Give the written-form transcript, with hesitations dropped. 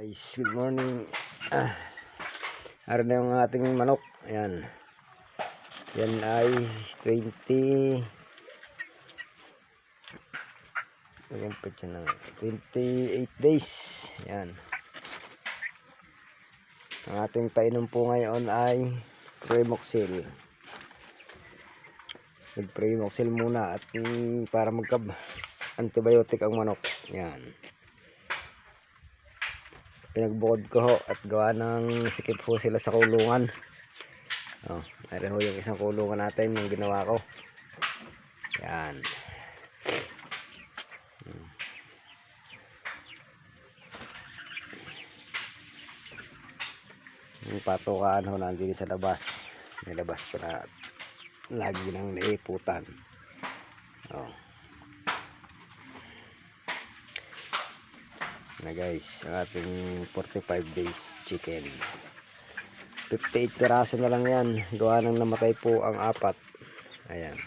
Guys, good morning. Araw na yung ating manok. Ayan. Yan ay 28 days. Ayan. Ang ating painom po ngayon ay Primoxil. Primoxil muna at para antibiotic ang manok. Ayan. Pinagbukod ko ho at gawa ng sikip ho sila sa kulungan. Mayroon ho yung isang kulungan natin yung ginawa ko. Yan. Yung patukaan ho nandun sa labas. May labas ko na lagi ng naiputan. Na guys, ang ating 45 days chicken. 58 piraso na lang yan. Gawa nang namatay po ang 4. Ayan.